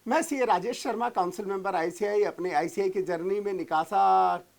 मैं CA Rajesh Sharma, council member ICI. अपनी ICI की जर्नी में निकासा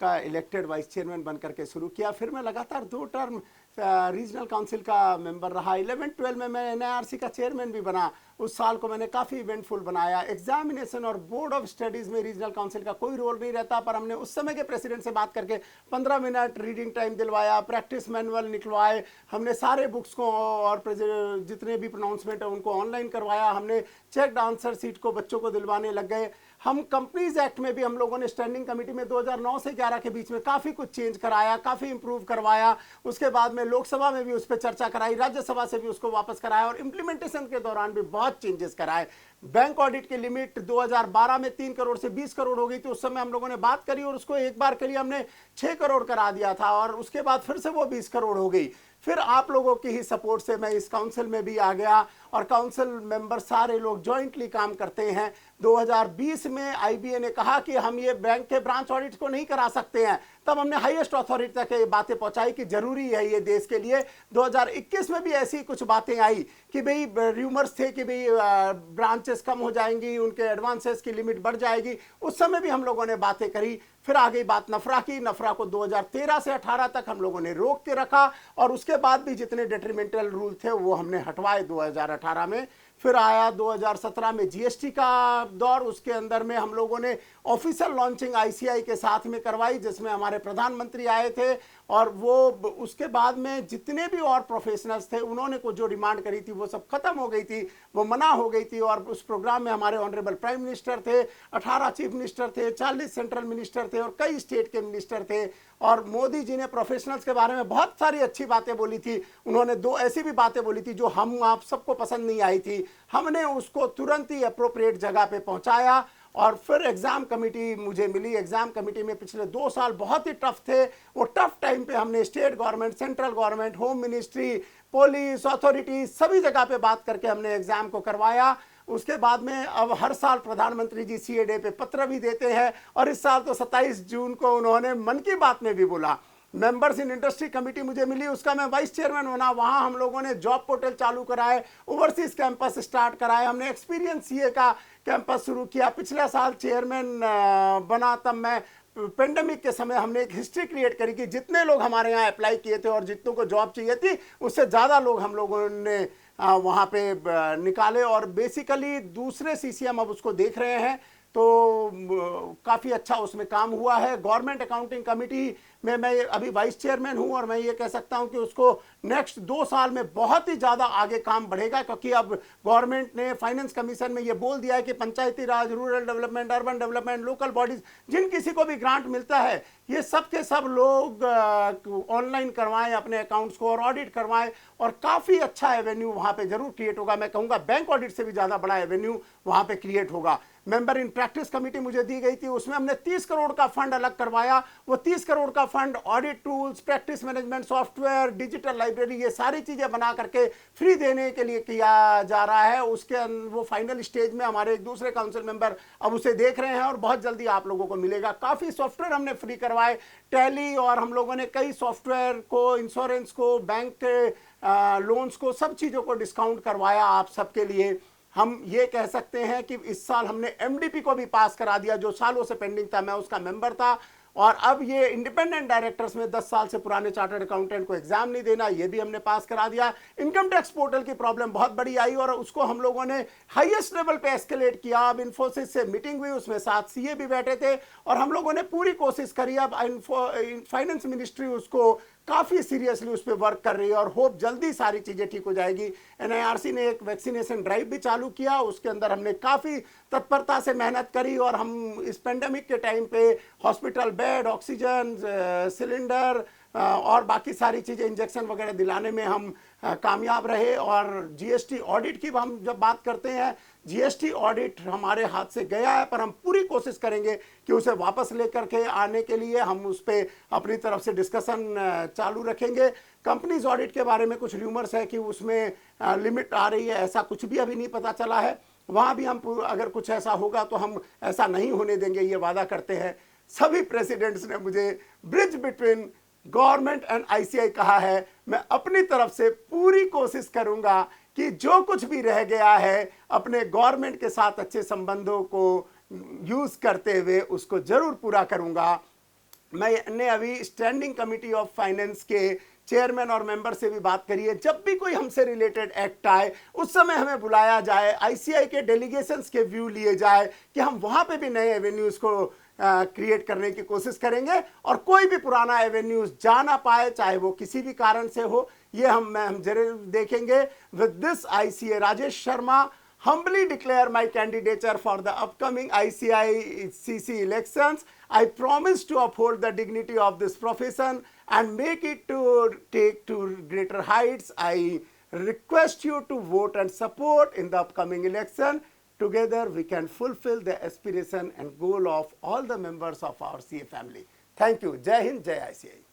का इलेक्टेड वाइस चेयरमैन बन करके शुरू किया। फिर मैं लगातार 2 टर्म रीजनल काउंसिल का मेंबर रहा। 11-12 में मैं एनआईआरसी का चेयरमैन भी बना। उस साल को मैंने काफ़ी इवेंटफुल बनाया। एग्जामिनेशन और बोर्ड ऑफ स्टडीज़ में रीजनल काउंसिल का कोई रोल नहीं रहता, पर हमने उस समय के प्रेसिडेंट से बात करके 15 मिनट रीडिंग टाइम दिलवाया, प्रैक्टिस मैनुअल निकलवाए, हमने सारे बुक्स को और जितने भी प्रोनाउंसमेंट है उनको ऑनलाइन करवाया, हमने चेक आंसर सीट को बच्चों को दिलवाने लग गए। हम कंपनीज एक्ट में भी हम लोगों ने स्टैंडिंग कमेटी में 2009 से 11 के बीच में काफ़ी कुछ चेंज कराया, काफ़ी इंप्रूव करवाया। उसके बाद में लोकसभा में भी उस पर चर्चा कराई, राज्यसभा से भी उसको वापस कराया और इम्प्लीमेंटेशन के दौरान भी बहुत चेंजेस कराए। बैंक ऑडिट की लिमिट 2012 में 3 करोड़ से 20 करोड़ हो गई थी। उस समय हम लोगों ने बात करी और उसको एक बार के लिए हमने 6 करोड़ करा दिया था और उसके बाद फिर से वो 20 करोड़ हो गई। फिर आप लोगों की ही सपोर्ट से मैं इस काउंसिल में भी आ गया और काउंसिल मेंबर सारे लोग जॉइंटली काम करते हैं। 2020 में आईबीए ने कहा कि हम ये बैंक के ब्रांच ऑडिट को नहीं करा सकते हैं, तब हमने हाईएस्ट अथॉरिटी तक ये बातें पहुंचाई कि जरूरी है ये देश के लिए। 2021 में भी ऐसी कुछ बातें आई कि भाई र्यूमर्स थे कि भाई ब्रांचेस कम हो जाएंगी, उनके एडवांसेस की लिमिट बढ़ जाएगी। उस समय भी हम लोगों ने बातें करी। फिर आ गई बात नफरा की। नफरा को 2013 से 18 तक हम लोगों ने रोक के रखा और उसके बाद भी जितने डेट्रीमेंटल रूल थे वो हमने हटवाए 2018 में। फिर आया 2017 में जीएसटी का दौर। उसके अंदर में हम लोगों ने ऑफिशियल लॉन्चिंग आईसीआई के साथ में करवाई, जिसमें हमारे प्रधानमंत्री आए थे और वो उसके बाद में जितने भी और प्रोफेशनल्स थे उन्होंने को जो डिमांड करी थी वो सब खत्म हो गई थी, वो मना हो गई थी। और उस प्रोग्राम में हमारे ऑनरेबल प्राइम मिनिस्टर थे, 18 चीफ मिनिस्टर थे, 40 सेंट्रल मिनिस्टर थे और कई स्टेट के मिनिस्टर थे। और मोदी जी ने प्रोफेशनल्स के बारे में बहुत सारी अच्छी बातें बोली थी। उन्होंने 2 ऐसी भी बातें बोली थी जो हम आप सबको पसंद नहीं आई थी। हमने उसको तुरंत ही अप्रोप्रिएट जगह पे पहुंचाया और फिर एग्जाम कमेटी मुझे मिली। एग्जाम कमेटी में पिछले 2 साल बहुत ही टफ थे। वो टफ टाइम पे हमने state government, central government, home ministry, police authority सभी जगह पे बात करके हमने एग्जाम को करवाया। उसके बाद में अब हर साल प्रधानमंत्री जी सीए डे पे पत्र भी देते हैं और इस साल तो 27 जून को उन्होंने मन की बात में भी बोला। मेंबर्स इन इंडस्ट्री कमेटी मुझे मिली, उसका मैं वाइस चेयरमैन बना। वहां हम लोगों ने जॉब पोर्टल चालू कराए, ओवरसीज कैंपस स्टार्ट कराए, हमने एक्सपीरियंस सीए का कैंपस शुरू किया। पिछले साल चेयरमैन बना तब मैं पेंडेमिक के समय हमने एक हिस्ट्री क्रिएट करी कि जितने लोग हमारे यहाँ अप्लाई किए थे और जितनों को जॉब चाहिए थी उससे ज़्यादा लोग हम लोगों ने वहाँ पे निकाले। और बेसिकली दूसरे सीसीएम अब उसको देख रहे हैं तो काफ़ी अच्छा उसमें काम हुआ है। गवर्नमेंट अकाउंटिंग कमेटी में मैं अभी वाइस चेयरमैन हूं और मैं ये कह सकता हूं कि उसको नेक्स्ट 2 साल में बहुत ही ज़्यादा आगे काम बढ़ेगा, क्योंकि अब गवर्नमेंट ने फाइनेंस कमीशन में ये बोल दिया है कि Panchayati Raj, rural development, urban development, local bodies जिन किसी को भी ग्रांट मिलता है ये सब के सब लोग ऑनलाइन करवाएं अपने अकाउंट्स को और ऑडिट करवाएं और काफ़ी अच्छा एवेन्यू वहाँ पे जरूर क्रिएट होगा। मैं कहूँगा बैंक ऑडिट से भी ज़्यादा बड़ा एवेन्यू वहाँ पे क्रिएट होगा। मेंबर इन प्रैक्टिस कमेटी मुझे दी गई थी, उसमें हमने 30 करोड़ का फंड अलग करवाया। वो 30 करोड़ का fund audit tools, practice management software, digital library, ये सारी चीज़ें बना करके फ्री देने के लिए किया जा रहा है। उसके वो फाइनल स्टेज में हमारे एक दूसरे काउंसिल मेंबर अब उसे देख रहे हैं और बहुत जल्दी आप लोगों को मिलेगा। काफ़ी सॉफ्टवेयर हमने फ्री करवाए, टैली, और हम लोगों ने कई सॉफ्टवेयर को, इंश्योरेंस को, बैंक के लोन्स को, सब चीज़ों को डिस्काउंट करवाया आप सबके लिए। हम ये कह सकते हैं कि इस साल हमने एमडीपी को भी पास करा दिया जो सालों से पेंडिंग था, मैं उसका मेंबर था। और अब ये इंडिपेंडेंट डायरेक्टर्स में 10 साल से पुराने चार्टर्ड अकाउंटेंट को एग्जाम नहीं देना, ये भी हमने पास करा दिया। इनकम टैक्स पोर्टल की प्रॉब्लम बहुत बड़ी आई और उसको हम लोगों ने हाईएस्ट लेवल पे एस्केलेट किया। अब इन्फोसिस से मीटिंग हुई, उसमें 7 सीए भी बैठे थे और हम लोगों ने पूरी कोशिश करी। अब फाइनेंस मिनिस्ट्री उसको काफ़ी सीरियसली उस पर वर्क कर रही है और होप जल्दी सारी चीज़ें ठीक हो जाएगी। एनआईआरसी ने एक वैक्सीनेशन ड्राइव भी चालू किया, उसके अंदर हमने काफ़ी तत्परता से मेहनत करी और हम इस पेंडेमिक के टाइम पे हॉस्पिटल बेड, ऑक्सीजन सिलेंडर और बाकी सारी चीज़ें, इंजेक्शन वगैरह दिलाने में हम कामयाब रहे। और जीएसटी ऑडिट की हम जब बात करते हैं, जीएसटी ऑडिट हमारे हाथ से गया है पर हम पूरी कोशिश करेंगे कि उसे वापस लेकर के आने के लिए हम उस पर अपनी तरफ से डिस्कशन चालू रखेंगे। कंपनीज ऑडिट के बारे में कुछ र्यूमर्स है कि उसमें लिमिट आ रही है, ऐसा कुछ भी अभी नहीं पता चला है। वहाँ भी हम अगर कुछ ऐसा होगा तो हम ऐसा नहीं होने देंगे, ये वादा करते हैं। सभी प्रेसिडेंट्स ने मुझे bridge between government and ICI कहा है। मैं अपनी तरफ से पूरी कोशिश करूंगा कि जो कुछ भी रह गया है अपने गवर्नमेंट के साथ अच्छे संबंधों को यूज़ करते हुए उसको ज़रूर पूरा करूँगा। मैंने अभी स्टैंडिंग कमिटी ऑफ फाइनेंस के चेयरमैन और मेंबर से भी बात करी है, जब भी कोई हमसे रिलेटेड एक्ट आए उस समय हमें बुलाया जाए, आईसीआई के डेलीगेशंस के व्यू लिए जाए कि हम वहाँ पे भी नए एवेन्यूज़ को क्रिएट करने की कोशिश करेंगे, और कोई भी पुराना एवेन्यूज़ जा ना पाए चाहे वो किसी भी कारण से हो, ये हम जरूर देखेंगे। With this ICA Rajesh Sharma humbly declare my candidature for the upcoming ICICC elections. I promise to uphold the dignity of this profession and make it to take to greater heights. I request you to vote and support in the upcoming election. Together we can fulfill the aspiration and goal of all the members of our CA family. Thank you. Jai Hind, Jai ICI.